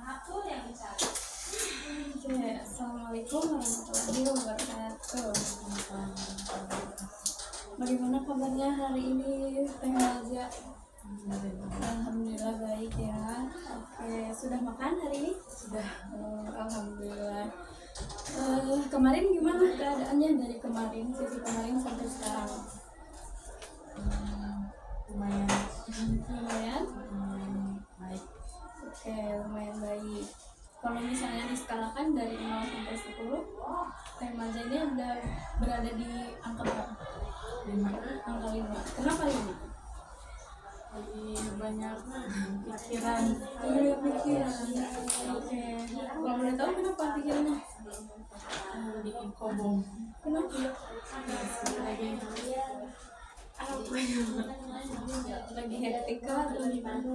Oke, assalamualaikum warahmatullahi wabarakatuh. Bagaimana kabarnya hari ini, Teh Maja? Alhamdulillah baik ya. Oke, sudah makan hari ini? Sudah. Alhamdulillah. Kemarin gimana keadaannya dari kemarin, sesi kemarin sampai sekarang? Lumayan baik. Oke, lumayan baik. Kalau misalnya diskalakan dari 0 sampai 10, Teh Maja ini udah berada di angka berapa? 5. Angka 5. Kenapa 5? Jadi banyak pikiran. Banyak pikiran. Oke. Kalau boleh tahu kenapa pikirannya? Bikin kobong. Kenapa? Lagi Lagi hektik kah atau gimana?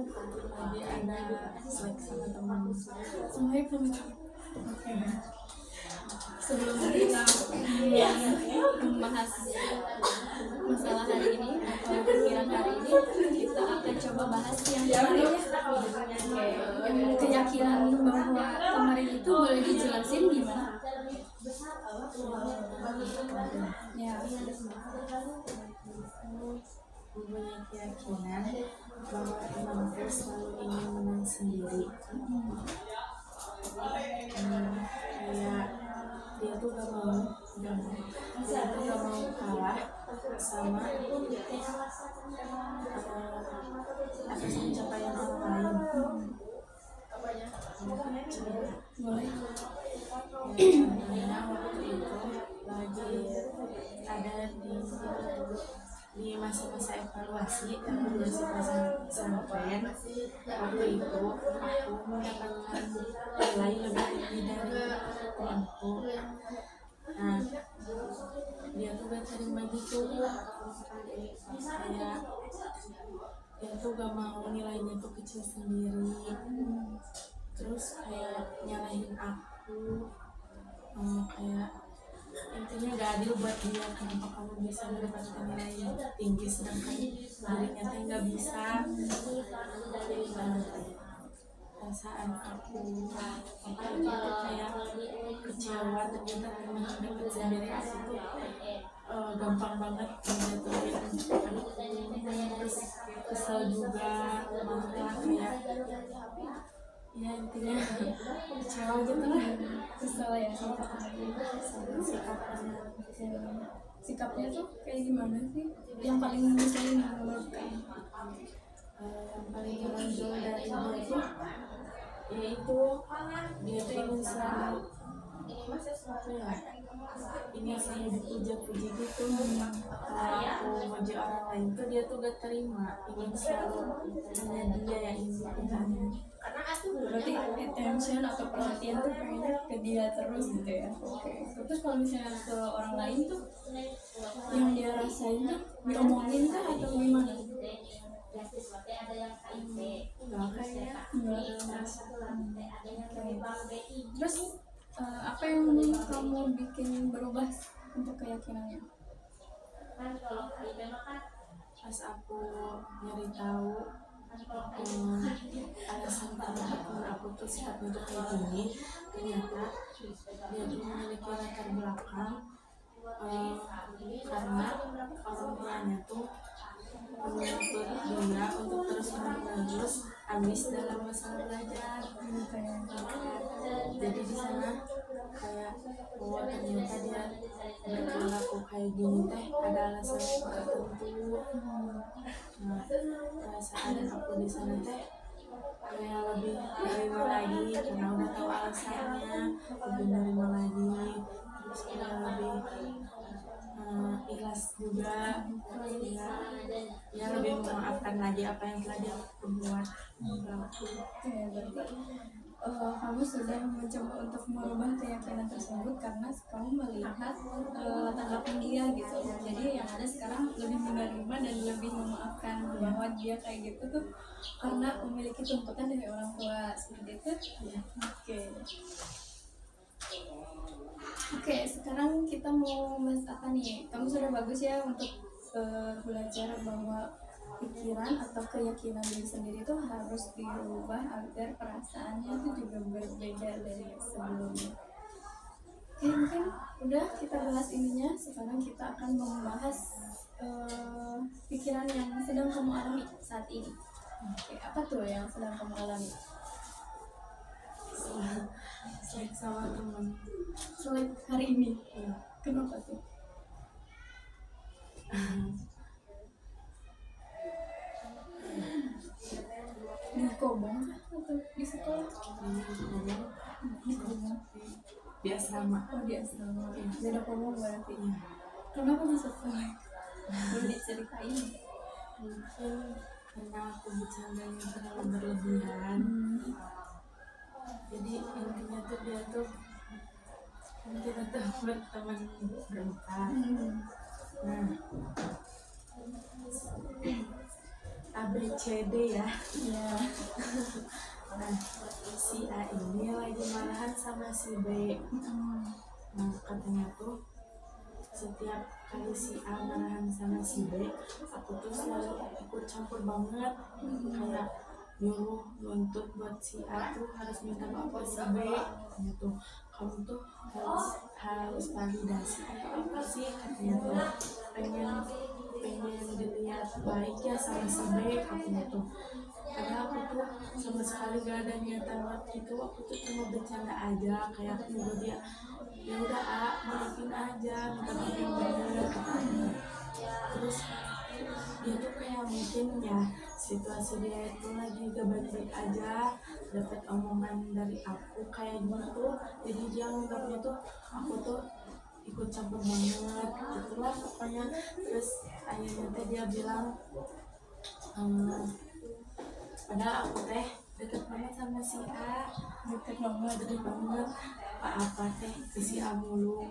lagi ada seleksi sama teman. Assalamualaikum. Oke. Sebelum kita membahas masalah hari ini atau pikiran hari ini, kita akan coba bahas yang kemarin ya. Yang keyakinan bahwa kemarin itu boleh dijelasin gimana? Ya. Punya keyakinan bahwa teman itu selalu ingin menang sendiri. Kayak dia tuh gak mau kalah sama atas pencapaian orang lain. Boleh. Karena waktu itu lagi ada di masa-masa evaluasi pesantren. Waktu itu aku mendapatkan nilai lebih tinggi dari temanku. Nah, dia tuh gak terima gitu, kayak dia tuh gak mau nilainya tuh kecil sendiri, terus kayak nyalahin aku, kayak intinya gak adil buat dia, kenapa kamu bisa mendapatkan nilai yang tinggi sedangkan dirinya tuh gak bisa. Perasaan aku waktu itu kayak kecewa, ternyata teman dekat sendiri aku tuh gampang banget menjatuhin aku, terus kesel juga, marah, kayak ya intinya kecewa gitu lah. Kesel ya sikapnya tuh kayak gimana sih yang paling ngeselin menurut kamu? Yang paling menonjol dari dia tuh yaitu dia tuh ingin selalu ini saya dipuja-puji gitu. Kalau aku muji orang lain tuh dia tuh gak terima, ingin selalu hanya dia yang ingin ditanya. Berarti attention atau perhatian tuh pengennya ke dia terus gitu ya. Oke. Terus kalau misalnya ke orang lain tuh yang dia rasain tuh diomongin kah atau gimana? Enggak, kayaknya Terus apa yang kamu bikin berubah untuk keyakinannya? pas aku nyari tahu alasan kenapa teman aku tuh sikapnya tuh kayak gini, ternyata dia tuh memiliki latar belakang karena orang tuanya tuh menuntut dia untuk terus menerus ambis dalam masalah belajar. Jadi di sana kayak bahwa ternyata dia berperilaku kayak gini teh ada alasan tertentu. Nah, perasaan aku di sana teh kayak lebih menerima lagi karena udah tahu alasannya, lebih menerima lagi, terus kayak lebih ikhlas juga, ya lebih memaafkan lagi apa yang telah dia perbuat. Oke, berarti kamu sudah mencoba untuk merubah keyakinan tersebut karena kamu melihat latar belakang dia gitu. Jadi yang ada sekarang lebih menerima dan lebih memaafkan bahwa dia kayak gitu tuh karena memiliki tuntutan dari orang tua seperti itu. Oke, sekarang kita mau bahas apa nih? Kamu sudah bagus ya untuk belajar bahwa pikiran atau keyakinan diri sendiri itu harus dirubah agar perasaannya itu juga berbeda dari sebelumnya. Oke, mungkin udah kita bahas ininya. Sekarang kita akan membahas pikiran yang sedang kamu alami saat ini. Oke, apa tuh yang sedang kamu alami? Selek sama teman. Selain hari ini, kenapa tuh? Di Kobong atau di sekolah? Di Kobong. Di asrama. Oh, di asrama. Beda Kobong berarti. Kenapa bisa selek? Boleh diceritain? Mungkin karena aku bercandanya terlalu berlebihan. Jadi intinya tuh dia tuh kita tuh berteman berempat. Nah, ABCD ya. Iya. Nah, si A ini lagi marahan sama si B. Nah, katanya tuh setiap kali si A marahan sama si B, aku tuh selalu ikut campur banget, kayak nyuruh nuntut buat si A tuh harus minta maaf ke si B gitu. Kamu tuh harus validasi atau apa sih, katanya tuh pengen dilihat baik ya sama si B, katanya tuh. Padahal aku tuh sama sekali gak ada niatan buat gitu, aku tuh cuma bercanda aja, kayak nyuruh dia ya udah maafin aja, minta maaf yang bener, katanya. Terus dia tuh kayak mungkin ya situasi dia itu lagi gak baik-baik aja, dapat omongan dari aku kayak gitu, jadi dia nganggapnya tuh aku tuh ikut campur banget gitulah pokoknya. Terus akhirnya teh dia bilang padahal aku teh deket banget sama si A, deket banget apa teh ke si A mulu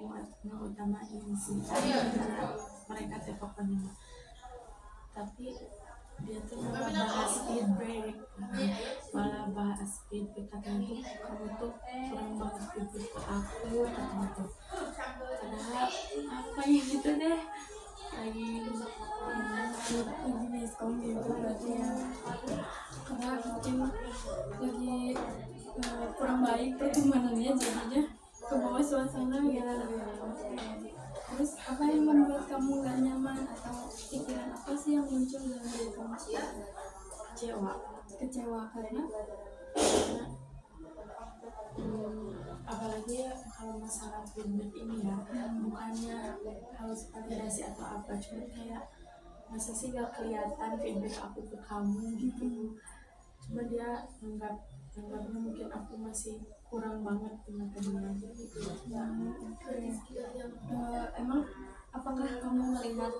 ngutamain si A, mereka teh pokoknya. Tapi dia tuh malah bahas feedback, katanya tuh kamu tuh kurang banget feedback ke aku, katanya tuh. Padahal apa yang gitu deh lagi miskom gitu berarti ya, karena mungkin lagi kurang baik pertemanannya, jadinya ke bawah suasana gitu. Terus apa yang membuat kamu gak nyaman atau pikiran apa sih yang muncul dalam diri kamu? Kecewa karena apalagi ya kalau masalah feedback ini ya, bukannya harus validasi atau apa, cuma kayak masa sih gak kelihatan feedback aku ke kamu gitu. Cuma dia anggapnya mungkin aku masih kurang banget di mata dia gitu. Emang apakah kamu melihat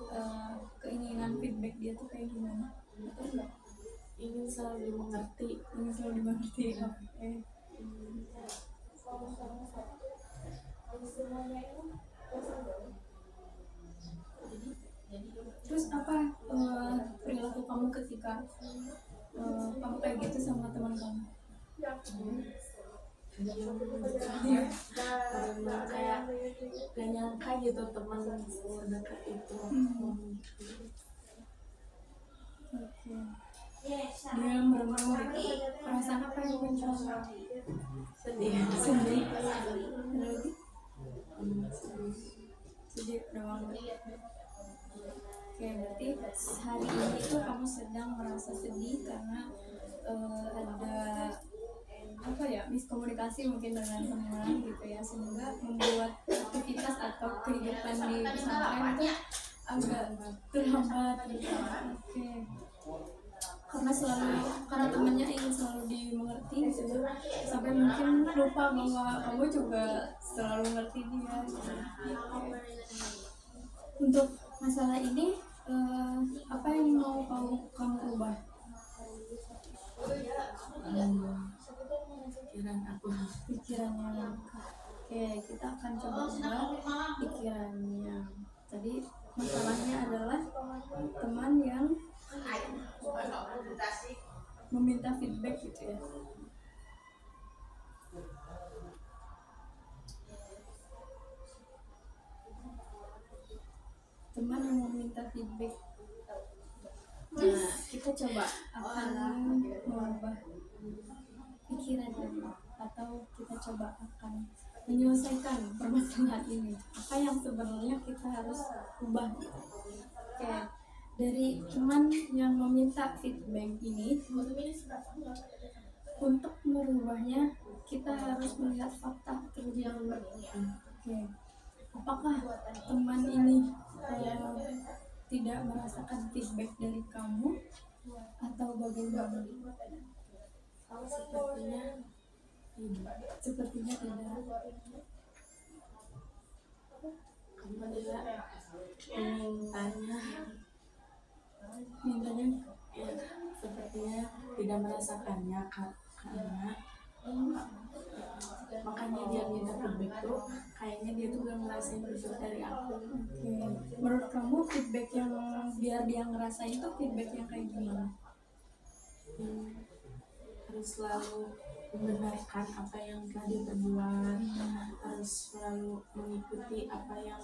keinginan feedback dia tuh kayak gimana? Atau enggak? Ingin selalu dimengerti. Oke. Terus apa perilaku kamu ketika kamu kayak gitu sama teman kamu? Kayak gak nyangka gitu teman sedekat itu. Oke. Dia merenung gitu. Perasaan apa yang muncul? Sedih. Sedih doang. Oke, berarti hari ini tuh kamu sedang merasa sedih karena ada apa ya, miskomunikasi mungkin dengan teman gitu ya, sehingga membuat aktivitas atau kehidupan di pesantren itu agak terhambat gitu. Oke. Karena temannya ingin selalu dimengerti gitu, sampai mungkin lupa bahwa kamu juga selalu ngerti dia gitu. Untuk masalah ini apa yang mau kamu ubah? Pikirannya. Oke, kita akan coba ubah pikirannya. Tadi masalahnya adalah teman yang meminta feedback gitu ya. Teman yang meminta feedback. Nah, coba akan mengubah pikiran ini, atau kita coba akan menyelesaikan permasalahan ini. Apa yang sebenarnya kita harus ubah gitu. Oke, dari teman yang meminta feedback ini, untuk merubahnya kita harus melihat fakta terlebih dahulu. Oke, apakah teman ini tidak merasakan feedback dari kamu atau bagaimana? Sepertinya tidak. Kamu dia mintanya ya, sepertinya tidak merasakannya karena makanya dia minta feedback tuh kayaknya dia tuh gak ngerasain feedback dari aku. Oke, menurut kamu feedback yang biar dia ngerasain itu feedback yang kayak gimana? Harus selalu membenarkan apa yang telah dia perbuat, harus selalu mengikuti apa yang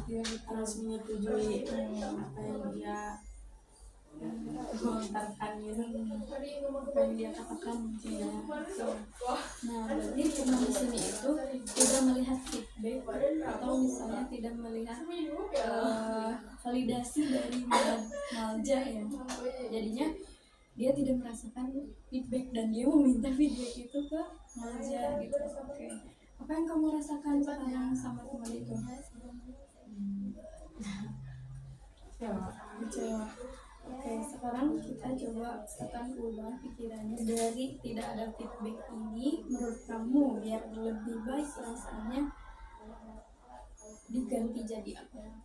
dia harus menyetujui apa yang dia lontarkan gitu, Apa yang dia katakan ya. Nah, berarti teman di sini itu tidak melihat feedback atau misalnya tidak melihat validasi dari Malja ya. Jadinya dia tidak merasakan feedback dan dia meminta feedback itu ke Malja gitu. Oke. Apa yang kamu rasakan sekarang sama teman itu? Kecewa. Oke, sekarang kita coba akan ubah pikirannya dari tidak ada feedback ini. Menurut kamu biar lebih baik rasanya diganti jadi apa?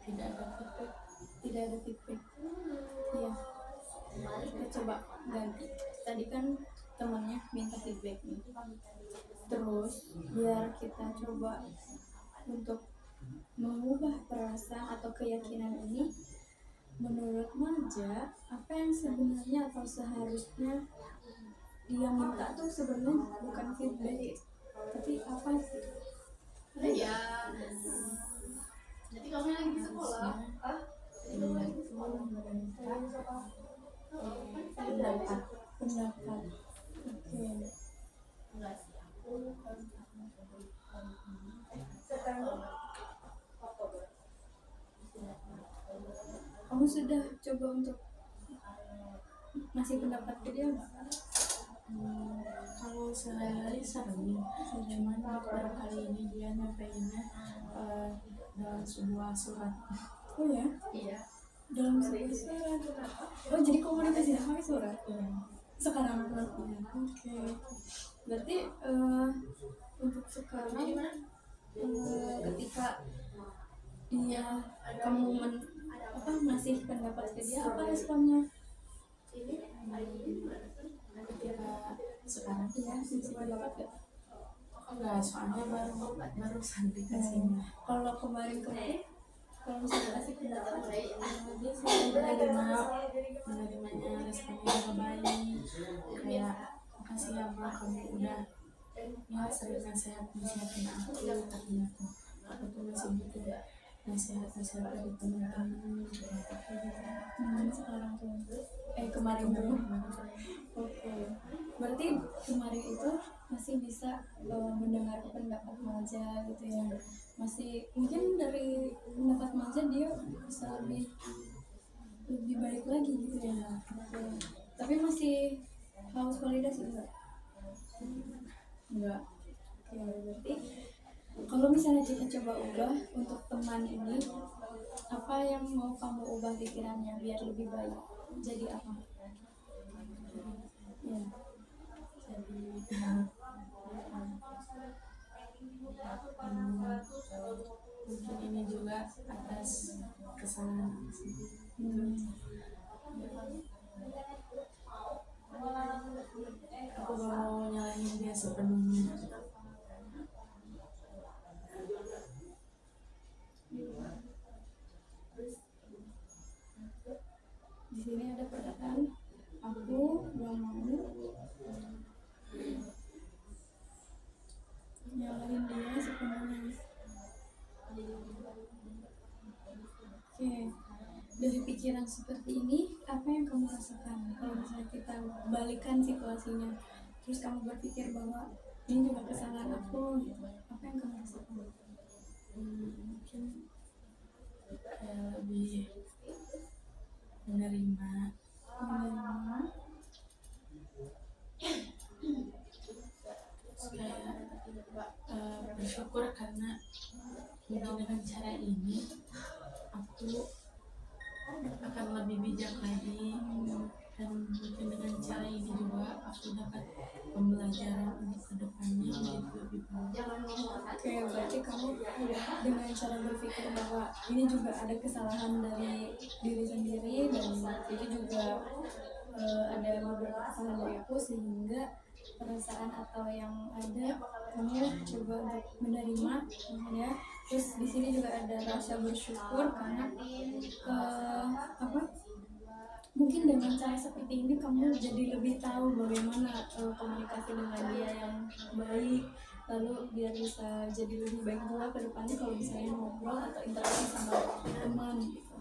Tidak ada feedback. Tidak ada feedback. Iya. Kita coba ganti. Tadi kan temannya minta feedback nih. Terus biar kita coba untuk mengubah perasaan atau keyakinan ini, menurut Malja, apa yang sebenarnya atau seharusnya dia minta tuh sebenarnya bukan feedback, tapi apa sih? Ya, jadi kamu lagi di sekolah? Pendapat. Oke. Enggak sih, aku Kamu sudah coba untuk ngasih pendapat ke dia nggak? Kalau sehari-hari sering, cuman baru kali ini dia nyampeinnya dalam sebuah surat. Oh ya? iya. Dalam sebuah surat. Oh, jadi komunikasi pakai surat? Sekarang oke. Berarti untuk sekarang ketika dia kamu ngasih pendapat ke dia, apa responnya? Ketika sekarang Iya, ngasih pendapat gak? enggak, soalnya barusan dikasihnya. Kalau kemarin kalau misalnya kasih pendapat Dia sih menerimanya responnya juga baik, kayak makasih ya bro, kamu udah ya sering nasihatin aku, katanya tuh aku tuh masih butuh nasihat dari teman-teman. sekarang tuh kemarin tuh oke. Berarti kemarin itu masih bisa mendengar pendapat Malja gitu ya, masih mungkin dari pendapat Malja dia bisa lebih baik lagi gitu ya. Oke. Tapi masih haus validasi enggak? Oke, berarti kalau misalnya kita coba ubah untuk teman ini, apa yang mau kamu ubah pikirannya biar lebih baik? Jadi apa? Ya. Mungkin ini juga atas kesalahan aku sendiri. Aku gak mau nyalahin dia sepenuhnya. Di sini ada perkataan aku gak mau nyalahin dia sepenuhnya. rasakan kalau misalnya kita balikan situasinya, terus kamu berpikir bahwa ini juga kesalahan aku gitu, apa yang kamu rasakan? Mungkin kayak lebih menerima, kayak bersyukur karena mungkin dengan cara ini aku akan lebih bijak lagi, dan mungkin dengan cara ini juga aku dapat pembelajaran untuk kedepannya menjadi lebih baik. Oke, berarti kamu dengan cara berpikir bahwa ini juga ada kesalahan dari diri sendiri dan itu juga ada beberapa kesalahan dari aku, sehingga perasaan atau yang ada kamu coba untuk menerima ya. Terus di sini juga ada rasa bersyukur karena apa, mungkin dengan cara seperti ini kamu jadi lebih tahu bagaimana komunikasi dengan dia yang baik, lalu biar bisa jadi lebih baik juga ke depannya kalau misalnya ngobrol atau interaksi sama teman gitu.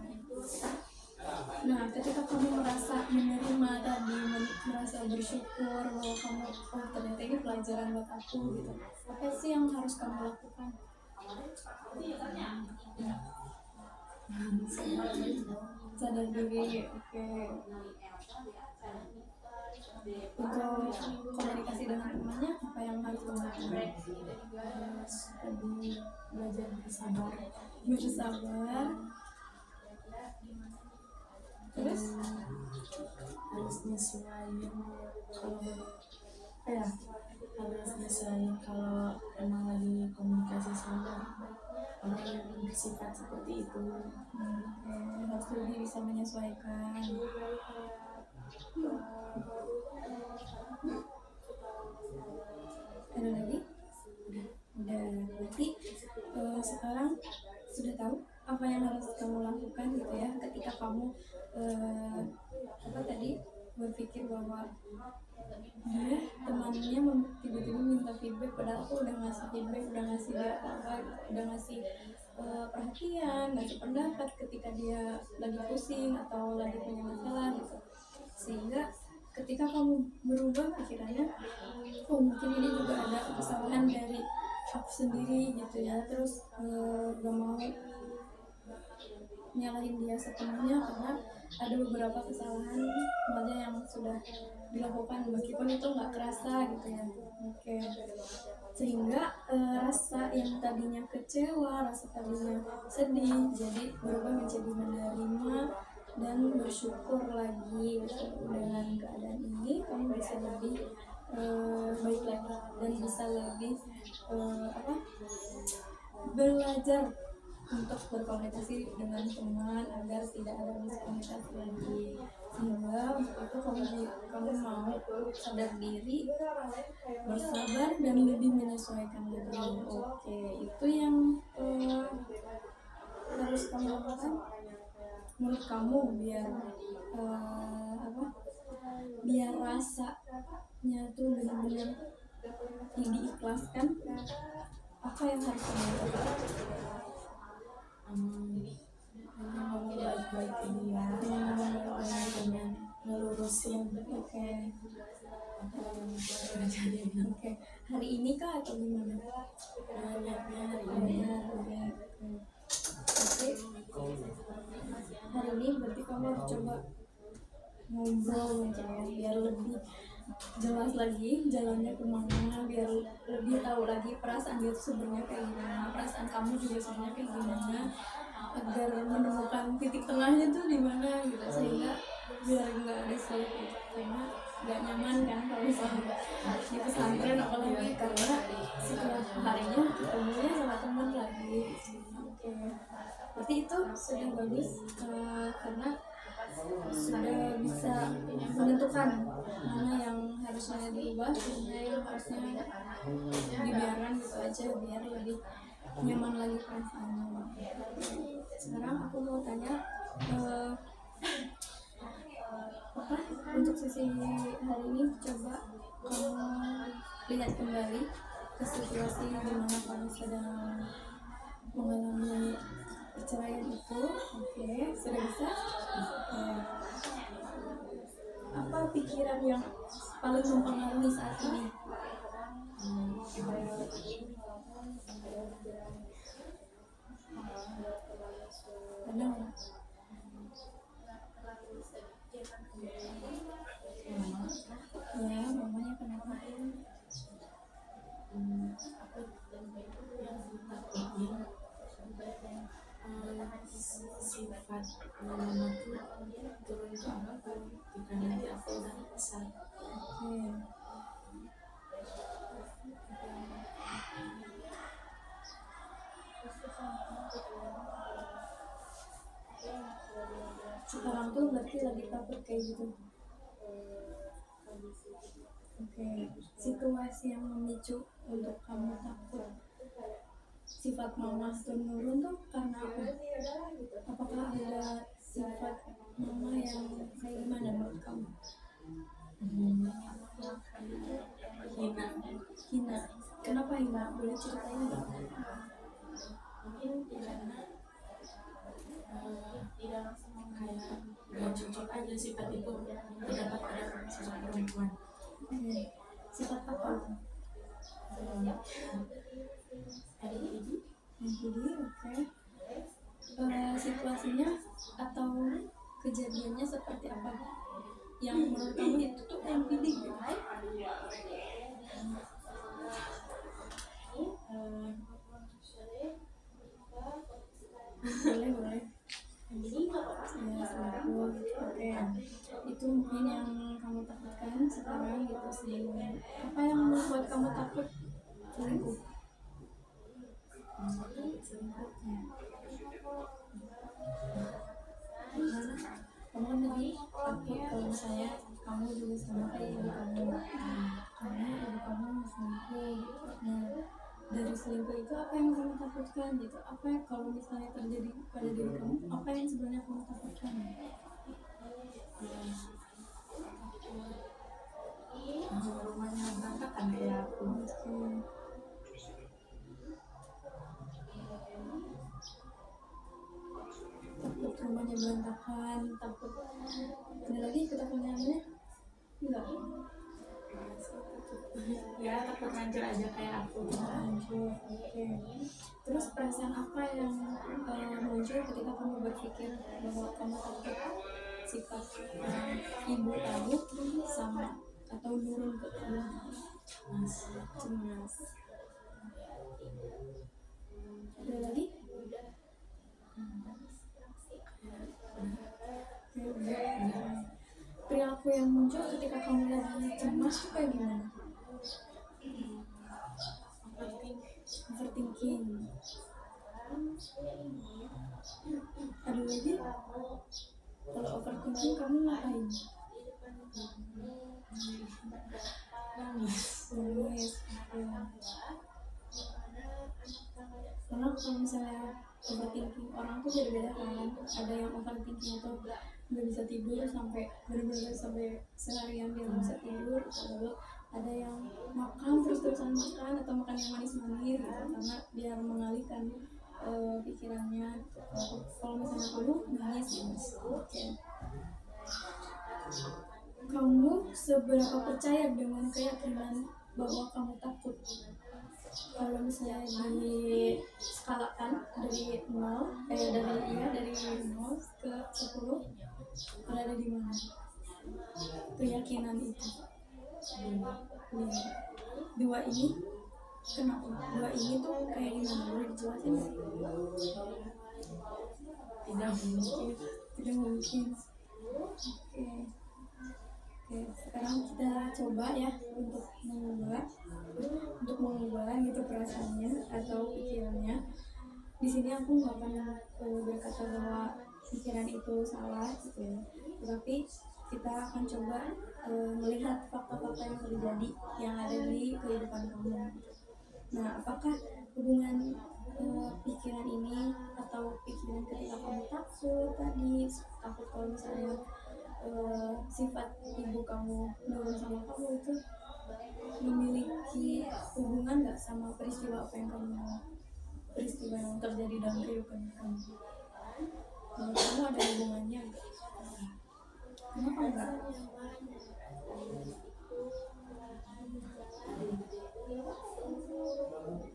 Nah, ketika kamu merasa menerima tadi, merasa bersyukur bahwa kamu, oh ternyata ini pelajaran buat aku gitu, apa sih yang harus kamu lakukan? Sadar diri, oke. Untuk komunikasi dengan temannya, apa yang harus kamu lakukan? Lebih belajar bersabar, Terus harus nyesuaiin kalau emang lagi komunikasi sama orang yang bersifat seperti itu. harus lebih bisa menyesuaikan. Ada lagi? Udah, berarti sekarang sudah tahu apa yang harus kamu lakukan gitu ya, ketika kamu apa tadi berpikir bahwa dia temannya tiba-tiba minta feedback, padahal aku udah ngasih feedback, udah ngasih dia apa, udah ngasih perhatian, ngasih pendapat ketika dia lagi pusing atau lagi punya masalah gitu, sehingga ketika kamu berubah pikirannya, oh mungkin ini juga ada kesalahan dari aku sendiri gitu ya, terus gak mau nyalahin dia sepenuhnya karena ada beberapa kesalahan malah yang sudah dilakukan meskipun itu nggak kerasa gitu ya. Oke, sehingga rasa yang tadinya kecewa, rasa tadinya sedih jadi berubah menjadi menerima dan bersyukur lagi gitu. Dengan keadaan ini kamu bisa lebih baik lagi dan bisa lebih belajar untuk berkomunikasi dengan teman agar tidak ada miskomunikasi lagi, sehingga untuk itu kamu mau sadar diri, bersabar dan lebih menyesuaikan lagi. Oke, itu yang harus kamu lakukan menurut kamu biar biar rasanya tuh benar-benar diikhlaskan. Apa yang harus kamu lakukan? Ngomong baik-baik ke dia, dengan ngelurusin Oke. apa yang terjadi. Oke, hari ini kah atau gimana? Banyaknya Hari ini berarti kamu harus coba ngobrol mungkin ya, biar lebih jelas lagi jalannya kemana, biar lebih tahu lagi perasaan dia tuh sebenarnya kayak gimana, perasaan kamu juga sebenarnya kayak gimana, agar menemukan titik tengahnya tuh di mana gitu, sehingga biar nggak ada sulit gitu, karena nggak nyaman kan kalau misalnya di pesantren apalagi karena setelah harinya ketemunya sama teman lagi. Oke, berarti itu sudah bagus karena sudah bisa menentukan mana yang harusnya diubah, mana yang harusnya dibiarkan gitu aja biar lebih nyaman lagi perasaannya. Sekarang aku mau tanya untuk sesi hari ini, coba kamu lihat kembali ke situasi di mana kamu sedang mengalami perceraian itu. Oke, sudah bisa? pikiran yang paling mempengaruhi saat ini? Ada nggak? Ya, mamanya kenapa? Sifat mama tuh turun ke aku jika nanti aku udah besar. Oke. Sekarang tuh berarti lagi takut kayak gitu. Oke. Situasi yang memicu untuk kamu takut sifat mama turun tuh karena apa? Apakah ada sifat mama yang kayak gimana menurut kamu? Hina. Kenapa hina? Boleh ceritain nggak? Kayak gak cocok aja sifat itu terdapat pada sosok perempuan. Oke. Sifat apa itu? Jadi, oke. Situasinya atau kejadiannya seperti apa? Yang menurut kamu itu tuh NPD gitu? Boleh. Ya, selingkuh. Oke. Itu mungkin yang kamu takutkan sekarang gitu sih. Apa yang membuat kamu takut selingkuh? Kamu kan tadi takut kalau misalnya kamu juga sama kayak ibu kamu, karena ibu kamu selingkuh. Nah, dari selingkuh itu apa yang kamu takutkan gitu? Apa yang kalau misalnya terjadi pada diri kamu, apa yang sebenarnya kamu takutkan? Rumahnya berantakan kayak aku. Takut rumahnya berantakan, takut ada lagi ketakutannya? Enggak. Ya takut hancur aja kayak aku. Hancur. Oke. Terus perasaan apa yang muncul ketika kamu berpikir bahwa kamu takut sifat ibu kamu sama atau nurun ke kamu? Cemas. Ada lagi? Perilaku yang muncul ketika kamu lagi cemas itu kayak gimana? Overthinking. Ada lagi? Kalau overthinking kamu ngapain? Nangis. Karena kalau misalnya overthinking orang tuh beda-beda kan. Ada yang overthinking itu nggak bisa tidur sampai benar-benar sampai seharian dia nggak bisa tidur. Lalu ada yang makan terus-terusan makan atau makan yang manis-manis gitu, karena biar mengalihkan pikirannya. Kalau misalnya kamu nangis, oke. Kamu seberapa percaya dengan keyakinan bahwa kamu takut? Kalau misalnya di skalakan dari 0 dari 0 ke 10 berada di mana keyakinan itu? 2 ini kenapa? 2 ini tuh kayak gimana? Boleh dijelasin nggak? Tidak mungkin. Oke, sekarang kita coba ya untuk mengubah gitu perasaannya atau pikirannya. Di sini aku nggak akan berkata bahwa pikiran itu salah gitu ya, tetapi kita akan coba melihat fakta-fakta yang terjadi yang ada di kehidupan kamu. Nah, apakah hubungan pikiran ini atau pikiran ketika kamu takut kalau misalnya sifat ibu kamu nurun sama kamu itu memiliki hubungan nggak sama peristiwa yang terjadi dalam kehidupan kamu? Menurut kamu ada hubungannya nggak? Kenapa enggak?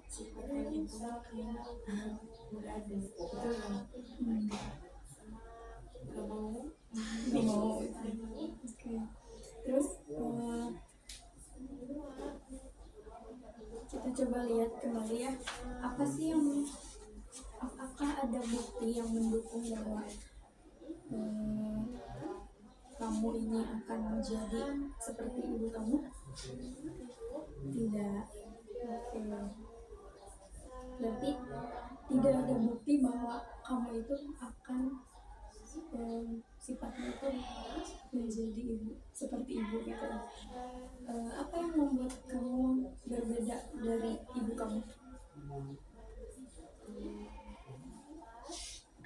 Sifat yang itu kayaknya nggak ada, itu yang nggak mau. Nggak mau. Oke. Terus kita coba lihat kembali ya, apa sih yang apakah ada bukti yang mendukung bahwa kamu ini akan menjadi seperti ibu kamu? Tidak. Oke. Berarti tidak ada bukti bahwa kamu itu akan sifatnya itu menjadi ibu, seperti ibu gitu. Apa yang membuat kamu berbeda dari ibu kamu?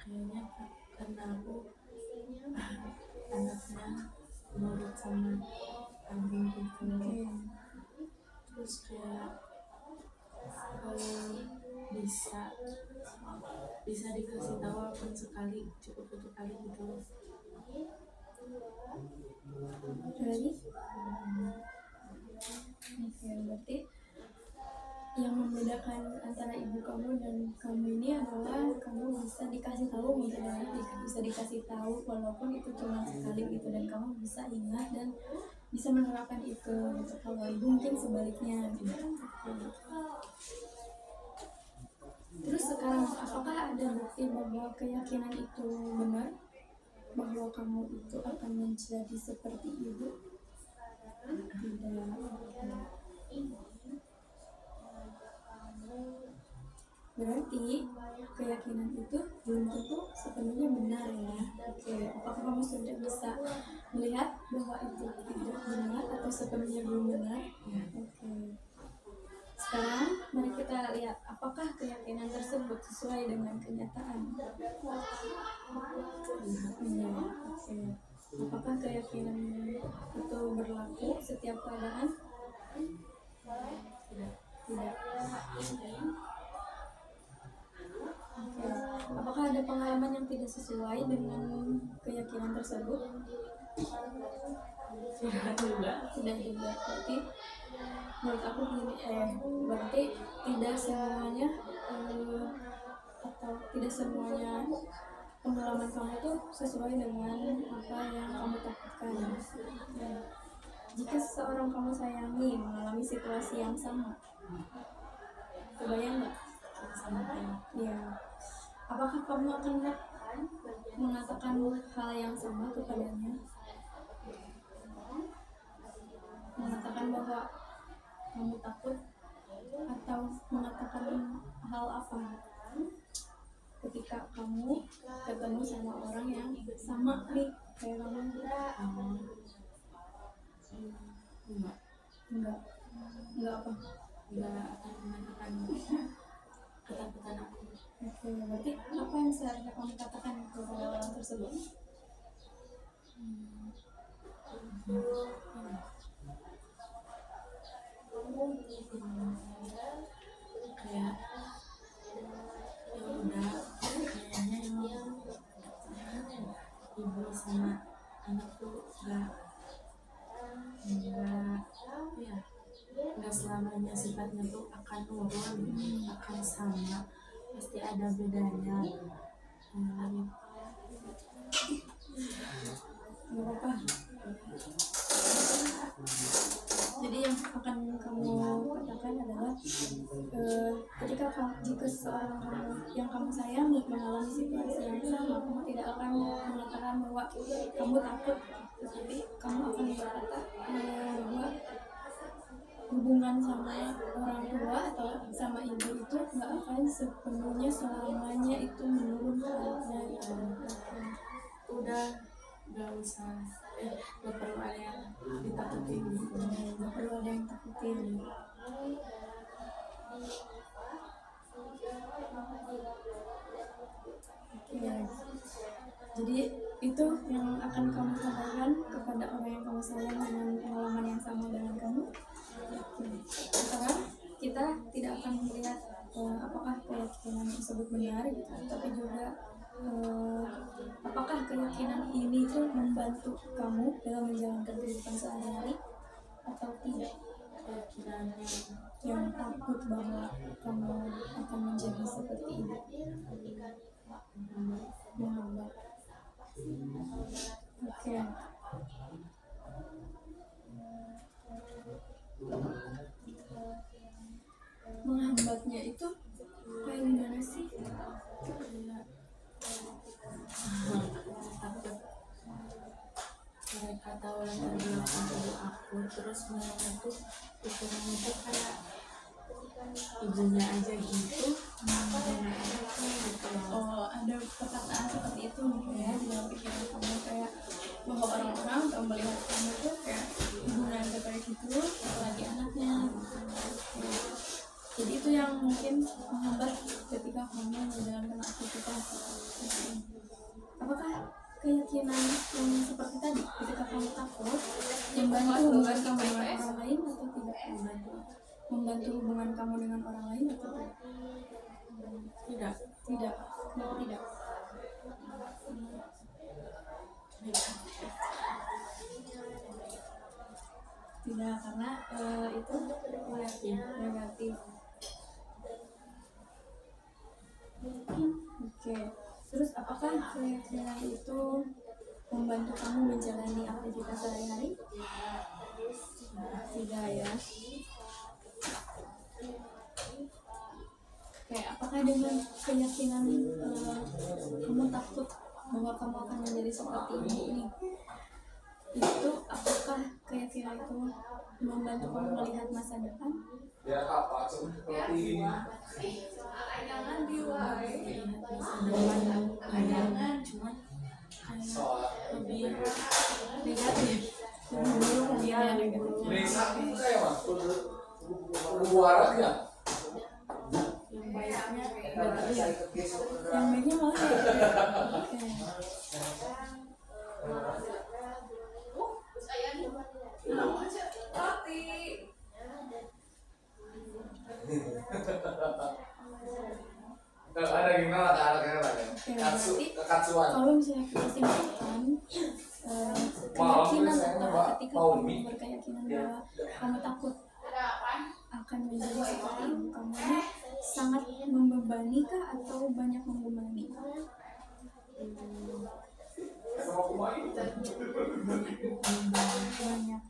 Kayaknya karena aku anaknya nurut sama abang gitu. Oke. Terus kayak bisa dikasih tahu walaupun sekali, cukup satu kali gitu. Berarti oke, berarti yang membedakan antara ibu kamu dan kamu ini adalah kamu bisa dikasih tahu, mungkin ya, bisa dikasih tahu walaupun itu cuma sekali gitu, dan kamu bisa ingat dan bisa menerapkan itu gitu. Kalau ibu mungkin sebaliknya gitu. Terus sekarang apakah ada bukti bahwa keyakinan itu benar, bahwa kamu itu akan menjadi seperti ibu? Tidak. Berarti keyakinan itu belum tentu sepenuhnya benar ya. Oke, apakah kamu sudah bisa melihat bahwa itu tidak benar atau sepenuhnya belum benar? Oke. Sekarang mari kita lihat apakah keyakinan tersebut sesuai dengan kenyataan. Iya. Oke. Apakah keyakinan itu berlaku setiap keadaan? Tidak. Oke. Apakah ada pengalaman yang tidak sesuai dengan keyakinan tersebut? Tidak juga. Tidak juga. Berarti menurut aku gini, berarti tidak semuanya atau tidak semuanya pengalaman kamu itu sesuai dengan apa yang kamu takutkan. Ya. Jika seseorang kamu sayangi mengalami situasi yang sama, kebayang nggak? Ya. Apakah kamu akan mengatakan hal yang sama kepadanya? Mengatakan bahwa kamu takut atau mengatakan hal apa ketika kamu ketemu sama orang yang sama nih kayak kamu? Enggak apa? Enggak akan mengatakan ketakutan aku. Oke, berarti apa yang seharusnya kamu katakan kepada orang tersebut? Kayak ya udah, kayaknya emang ibu sama anak tuh nggak selamanya sifatnya tuh akan turun, akan sama, pasti ada bedanya. Nggak apa-apa. Jadi yang akan kamu katakan adalah jika seseorang yang kamu sayangi mengalami situasi yang sama, kamu tidak akan mengatakan bahwa kamu takut, tetapi kamu akan berkata bahwa hubungan sama orang tua atau sama ibu itu nggak akan sepenuhnya selamanya itu menurun ke anaknya gitu. Udah nggak usah, nggak perlu ada yang ditakutin gitu. Nggak perlu ada yang takutin. Ya. Jadi itu yang akan kamu sampaikan kepada orang yang kamu sayang dengan pengalaman yang sama dengan kamu. Sekarang kita tidak akan melihat apakah keyakinan tersebut benar gitu, tapi juga apakah keyakinan ini tuh membantu kamu dalam menjalankan kehidupan sehari-hari atau tidak? Keyakinan Yang takut bahwa kamu akan menjadi seperti ini, menghambat. Oke. Menghambatnya itu kayak gimana sih? takut mereka tahu latar belakang dari aku, terus mereka tuh pikirannya tuh kayak ibunya aja gitu, gimana anaknya gitu loh. Oh, ada perkataan seperti itu mungkin ya di dalam pikiran kamu, kayak bahwa orang-orang melihat kamu tuh kayak ibu nanda kayak gitu, apalagi anaknya. Ya. Jadi itu yang mungkin menghambat ketika kamu menjalankan aktivitas. Apakah keyakinan yang seperti tadi ketika kamu takut membantu hubungan kamu dengan orang lain atau tidak? Membantu hubungan kamu dengan orang lain atau tidak? Tidak. Kenapa tidak? Tidak, karena itu negatif. Oke. Terus apakah keyakinan itu membantu kamu menjalani aktivitas sehari-hari? Tidak ya. Oke, apakah dengan keyakinan kamu takut bahwa kamu akan menjadi seperti ini, itu apakah keyakinan itu membantu kamu melihat masa depan? Ya apa seperti ini? Jangan diwai. Jangan cuman kayak lebih negatif. Ya, Risa itu kayak mas, luarannya. Yang baiknya yang baiknya malah oke. Saya nih. Roti. Ada gimana ada katsuan. Kalau misalnya kita simpulkan keyakinan atau ketika kamu berkeyakinan bahwa kamu takut akan menjadi seperti ibu kamu ini sangat membebani kah atau banyak membebani? Banyak.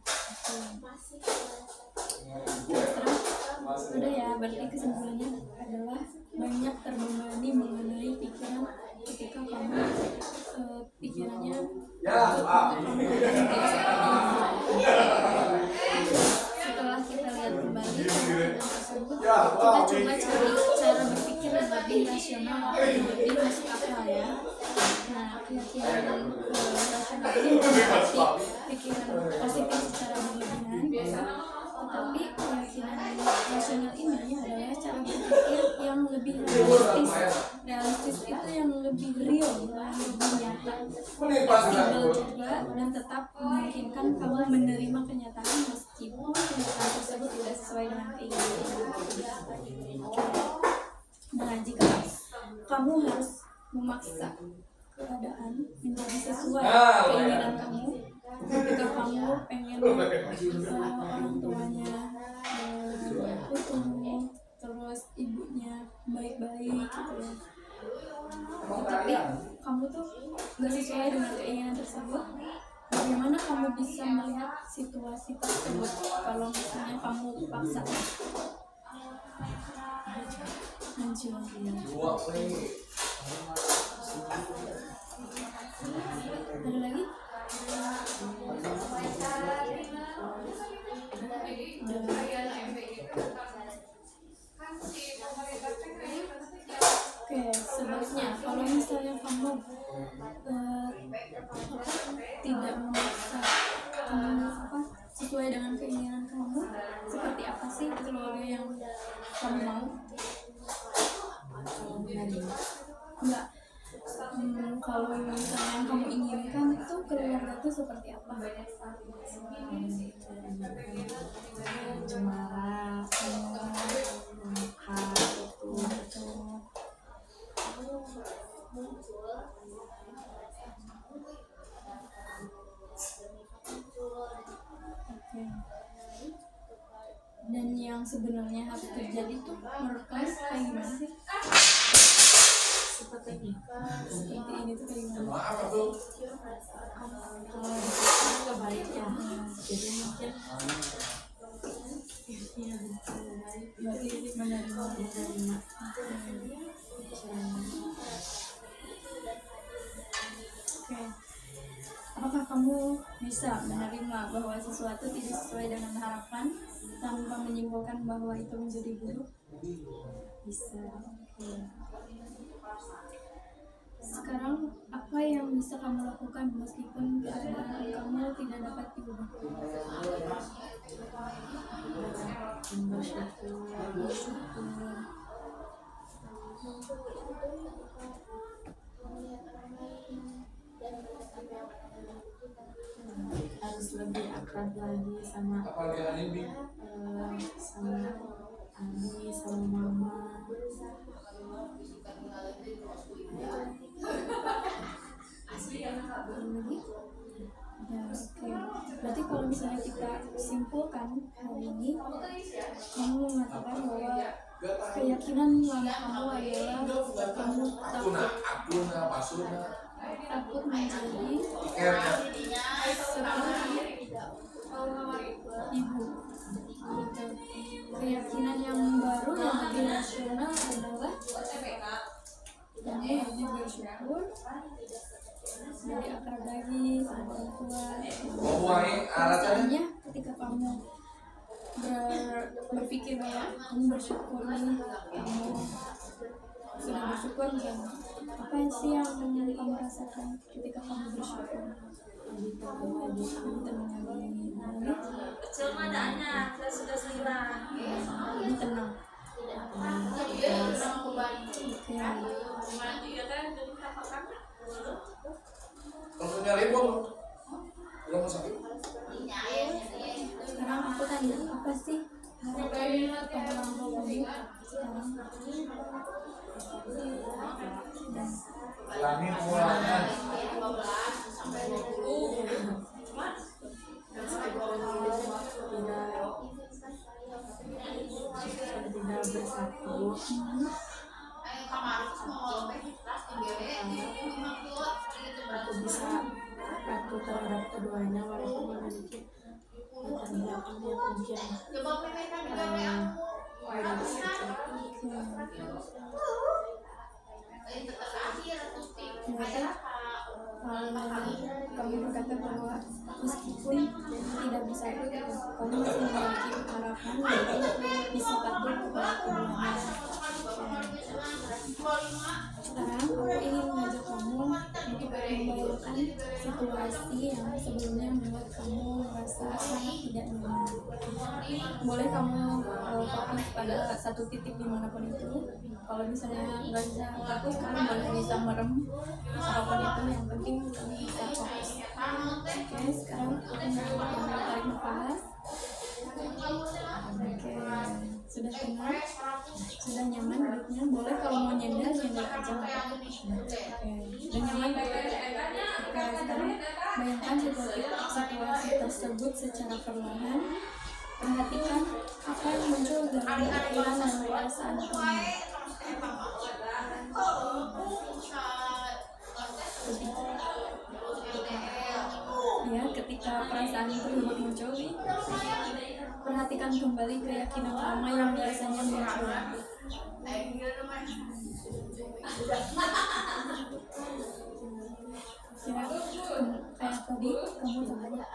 Terus udah ya, berarti kesimpulannya adalah banyak terbebani mengenai pikiran ketika kamu pikirannya setelah kita lihat kembali keyakinan tersebut, kita coba cari cara berpikir yang lebih rasional, lebih masuk akal ya. Nah, keyakinan rasional ini berarti pikiran positif secara berlebihan, tetapi keyakinan rasional ini adalah cara berpikir yang lebih realistis itu yang lebih real, yang lebih nyata, fleksibel juga, dan tetap memungkinkan kamu menerima kenyataan meskipun kenyataan tersebut tidak sesuai dengan keinginan. Nah, jika kamu harus memaksa keadaan menjadi sesuai keinginan kamu, ketika kamu pengen orang tuanya utuh, terus ibunya baik-baik gitu ya, tapi kamu tuh gak sesuai dengan keinginan tersebut, bagaimana kamu bisa melihat situasi tersebut kalau misalnya kamu paksa? Hancur. Ada lagi? Oke, sebaliknya kalau misalnya kamu tidak memaksa sesuai dengan keinginan kamu, seperti apa sih keluarga yang kamu mau? Enggak. Kalau misalnya yang kamu inginkan itu keluarga itu seperti apa? cemara, menikah itu. Oke. Dan yang sebenarnya harus terjadi tuh menurut kamu kayak gimana sih? Seperti ini. Seperti ini tuh kayak gimana? Maaf aku. Kalau dipikir nggak baik ya. Jadi mungkin ya nggak baik. Berarti menerima. Menerima. Oke. Apakah kamu bisa menerima bahwa sesuatu tidak sesuai dengan harapan tanpa menyimpulkan bahwa itu menjadi buruk? Bisa. Sekarang apa yang bisa kamu lakukan meskipun keadaan kamu tidak dapat diubah? Bersyukur. Harus lebih akrab lagi sama Apa dia anime? sama Abi, sama Mama. Ada lagi? Ya, oke. Berarti kalau misalnya kita simpulkan hari ini, kamu mengatakan bahwa keyakinan lama kamu adalah kamu Akuna pasuna. takut menjadi Ikernya. seperti ibu. Gitu. Keyakinan yang baru yang lebih rasional adalah kamu lebih bersyukur, jadi akrab lagi sama orang tua. Perasaannya ketika kamu berpikir bahwa kamu bersyukur nih, kamu sudah bersyukur misalnya, apa sih yang kamu rasakan ketika kamu bersyukur? Lebih tenang lagi, Kecil mah adanya, saya sudah hilang. lebih tenang. Oke. Nanti ya kan jadi apa kan? Kalau nyari belum? Belum sakit. Sekarang aku tanya, apa sih harapan kepada orang tua kamu sekarang? Dan Alami pengulangan. Tidak bersatu. Aku bisa patuh terhadap keduanya walaupun memiliki latar belakang yang mungkin ternyata kamu berkata bahwa meskipun tidak bisa itu, kamu masih memiliki harapan untuk bisa patuh kepada keduanya. Sekarang aku ingin mengajak kamu untuk membayangkan situasi yang sebelumnya membuat kamu merasa sangat tidak nyaman. Boleh kamu fokus pada satu titik dimanapun itu. Kalau misalnya nggak bisa fokus, kamu boleh bisa merem apapun itu. Yang penting kamu bisa fokus. Oke, sekarang aku mau tarik nafas. Oke, sudah tenang, sudah nyaman duduknya. Boleh kalau mau nyender aja. Oke, sudah nyaman. Oke, sekarang bayangkan situasi tersebut secara perlahan. Perhatikan apa yang muncul dalam pikiran dan perasaan kamu. Ketika perasaan tersebut muncul, perhatikan kembali keyakinan lama yang biasanya muncul. Kira kayak tadi kamu tahu ya,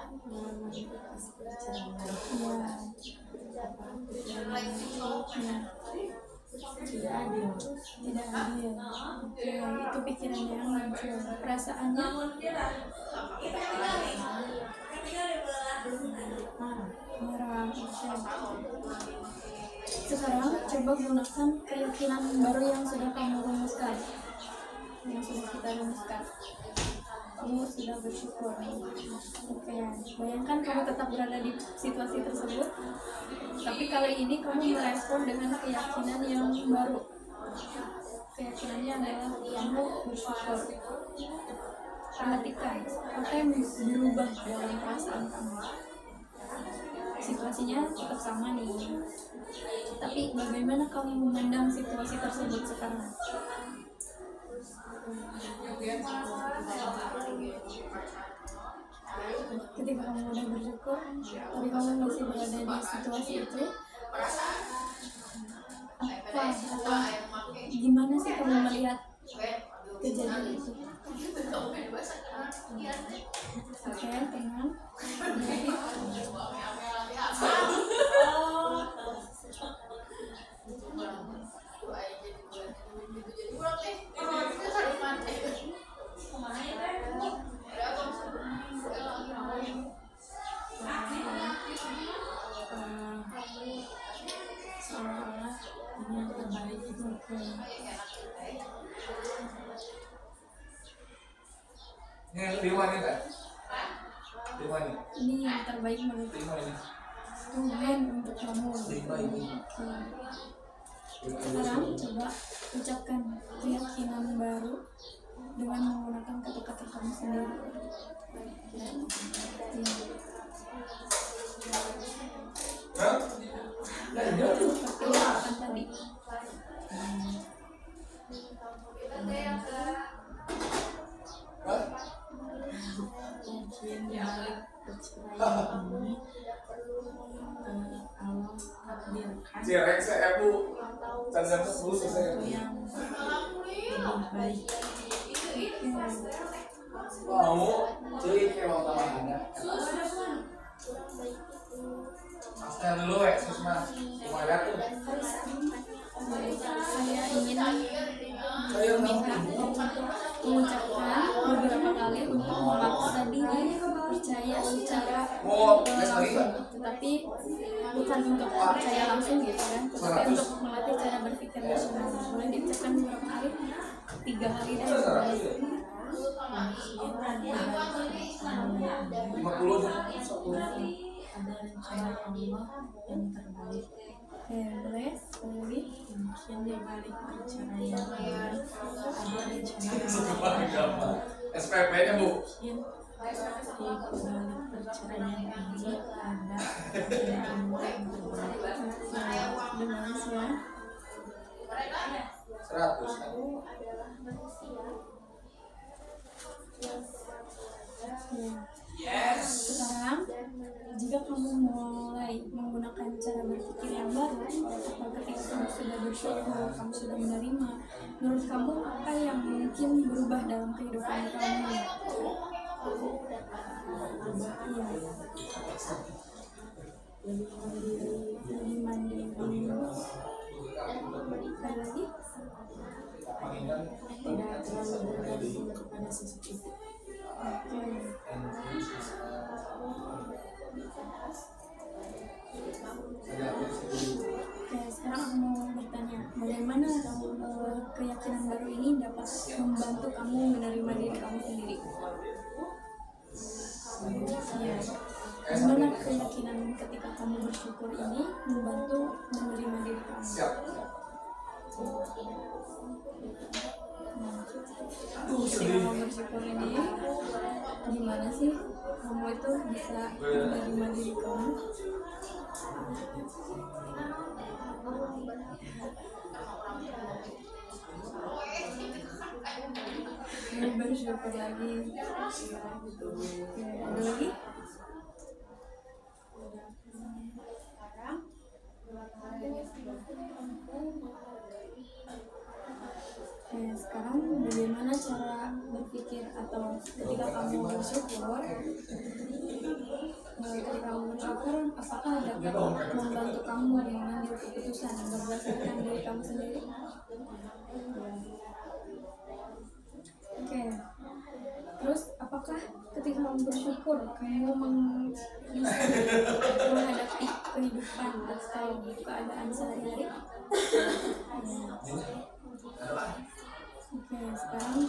tidak adil. tidak adil. Oke, itu pikirannya yang muncul. Perasaannya marah. Sekarang coba gunakan keyakinan baru yang sudah kamu rumuskan, yang sudah kita rumuskan. Kamu sudah bersyukur. Oke, bayangkan kamu tetap berada di situasi tersebut, tapi kali ini kamu merespon dengan keyakinan yang baru. Keyakinannya adalah kamu bersyukur. Perhatikan apa yang berubah dalam perasaan kamu. situasinya tetap sama nih, tapi bagaimana kamu memandang situasi tersebut sekarang? Ketika kamu udah bersyukur tapi kamu masih berada di situasi itu, apa atau gimana sih kamu melihat kejadian itu? Oke, tenang. Jadi, seolah-olah ini yang terbaik itu. Ini lima nih kan? Lima nih. ini yang terbaik menurut Lima ini. Tuhan untuk kamu. Lima ini. Sekarang coba ucapkan keyakinan baru dengan menggunakan kata-kata kamu sendiri. Hah? Seperti ucapan tadi. Hah? Mungkin di balik perceraian ini Allah takdirkan Cirek saya bu. Tanda terus saya. sesuatu yang lebih baik. Mau cuy kayak mau tambahannya. Masker dulu ya, Susma. Cuma lihat tuh. Saya ingin Saya meminta mengucapkan beberapa kali untuk memaksa diri percaya secara langsung, tetapi bukan untuk percaya langsung gitu kan, tetapi untuk melatih cara berpikir rasional. Boleh diucapkan beberapa kali, 3 kali dan 50 Ada rencana Allah yang terbaik. Oke, boleh sekali lagi. Mungkin di balik perceraian ini ada rencana gampang. SPP-nya bu. mungkin di balik perceraian ini ada rencana yang terbaik. Dengan ya. 100 kan? Sekarang, jika kamu mulai menggunakan cara berpikir yang baru, atau ketika kamu sudah bersyukur, kamu sudah menerima, menurut kamu apa yang mungkin berubah dalam kehidupan kamu? Iya, lebih mandiri. Ada lagi? Tidak terlalu bergantung kepada sesuatu. Oke. Oke, sekarang aku mau bertanya, bagaimana keyakinan baru ini dapat membantu kamu menerima diri kamu sendiri? Ya. Gimana keyakinan ketika kamu bersyukur ini membantu menerima diri kamu? Siap. Ketika kamu bersyukur ini, gimana sih kamu itu bisa menerima diri kamu? Ini bersyukur lagi. Oke, ada lagi? Oke, sekarang bagaimana cara berpikir atau ketika kamu bersyukur, apakah dapat membantu kamu mengambil keputusan berdasarkan diri kamu sendiri? Oke, terus apakah ketika kamu bersyukur kamu bisa menghadapi kehidupan atau keadaan sehari-hari? Oke, sekarang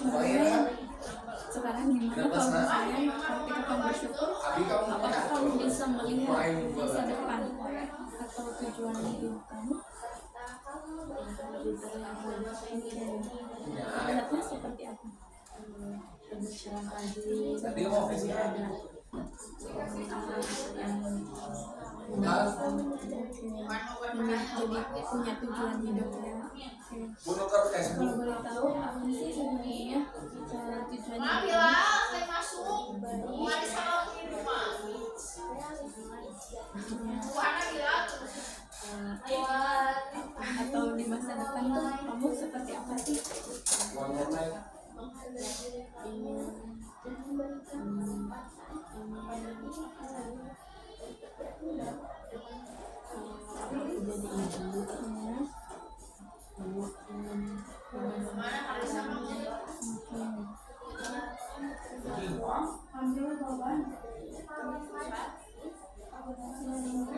gimana kalau misalnya ketika kamu bersyukur, apakah kamu bisa melihat masa depan atau tujuan hidup kamu? Oke, lihatnya seperti apa? Lebih cerah lagi. Tadi mau Lebih ada yang jadi punya tujuan hidup ya. Oke. Bunuh ke Kalau Facebook. boleh tahu apa sih sebenarnya tujuan hidup ini? Atau di masa depan tuh kamu seperti apa sih? One more night.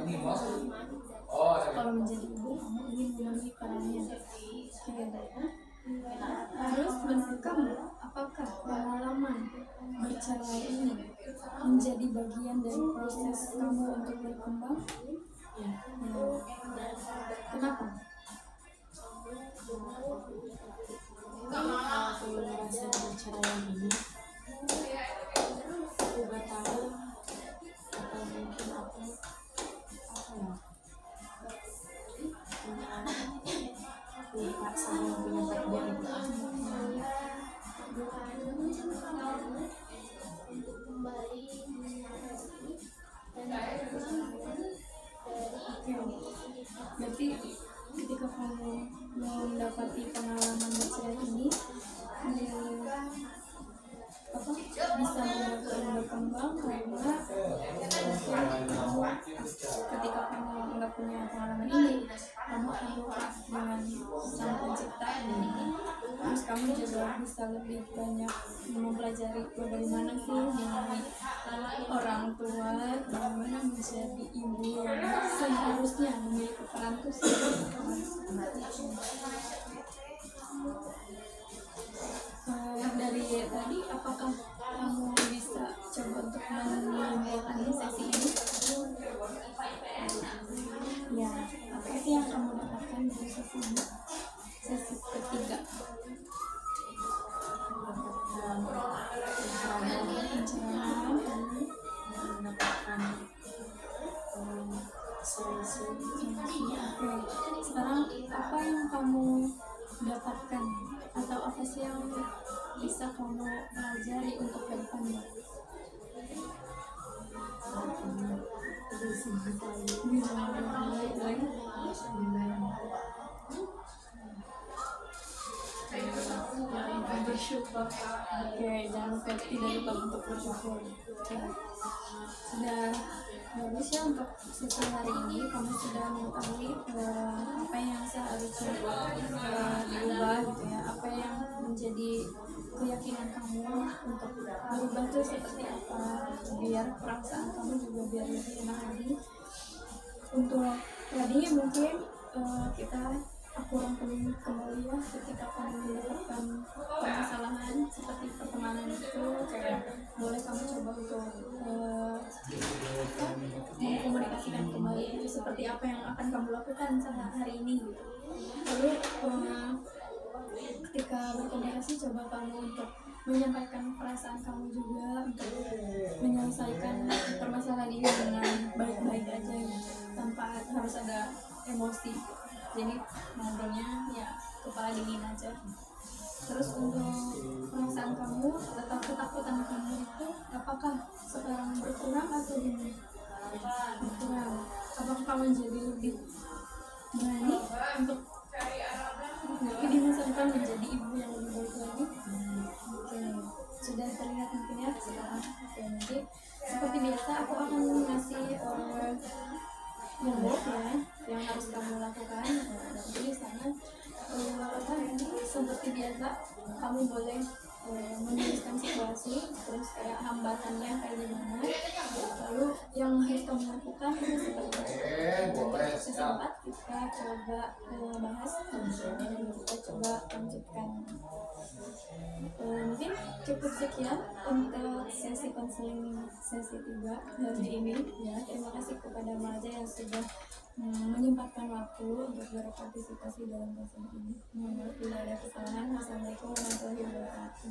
Ini mas. Oh, Kalau menjadi ibu kamu ingin memenuhi perannya. Oke. Terus menurut kamu apakah pengalaman bercerai ini menjadi bagian dari proses kamu untuk berkembang? Ya, Kenapa? aku merasa perceraian ini aku gak tahu atau mungkin aku lupa sama yang punya takdir itu. Oke. Berarti ketika kamu mendapati pengalaman bercerai ini bisa membuat kamu berkembang karena kamu ketika kamu nggak punya pengalaman ini kamu akan lupa dengan sang pencipta ini. Terus kamu juga bisa lebih banyak mempelajari bagaimana sih mengenai orang tua, bagaimana menjadi ibu yang seharusnya memiliki peran itu dari tadi apakah kamu bisa coba untuk menyimpulkan sesi ini? Ya, apa sih yang kamu dapatkan dari sesi ini? Sesi ketiga. Pencerahan, Mendapatkan solusi. Oke, sekarang apa yang kamu dapatkan atau apa sih yang bisa kamu pelajari untuk ke depannya? Lebih sehat lagi. Bersyukur. Oke, jangan lupa tidak lupa untuk bersyukur. Oke. Sudah bagus ya untuk sesi hari ini kamu sudah mengetahui apa yang seharusnya diubah gitu ya, apa yang menjadi keyakinan kamu untuk berubah itu seperti apa, biar perasaan kamu juga biar lebih enak lagi. Untuk tadi mungkin aku rangkum kembali ya, ketika kamu mendapatkan permasalahan seperti pertemanan itu kayak boleh kamu coba untuk mengkomunikasikan kembali itu seperti apa yang akan kamu lakukan hari ini gitu. Lalu ketika berkomunikasi coba kamu untuk menyampaikan perasaan kamu juga untuk menyelesaikan permasalahan ini dengan baik-baik aja gitu, tanpa harus ada emosi. Jadi ngobrolnya ya kepala dingin aja. Terus untuk perasaan kamu atau ketakutan kamu itu apakah sekarang berkurang atau gimana? Berkurang. Apakah kamu jadi lebih berani untuk nanti di masa depan menjadi ibu yang lebih baik lagi? Oke, sudah terlihat mungkin ya sekarang. Oke, nanti seperti biasa aku akan ngasih homework ya yang harus kamu lakukan. Nanti di sana seperti biasa kamu boleh menuliskan situasi, terus kayak hambatannya kayak gimana, lalu yang harus kamu lakukan itu seperti sesempat kita coba bahas dan kita coba lanjutkan. Mungkin cukup sekian untuk sesi konseling sesi 3 hari ini ya. Terima kasih kepada Maja yang sudah menyempatkan waktu untuk berpartisipasi dalam konseling ini. Mohon maaf bila ada kesalahan. Wassalamualaikum warahmatullahi wabarakatuh.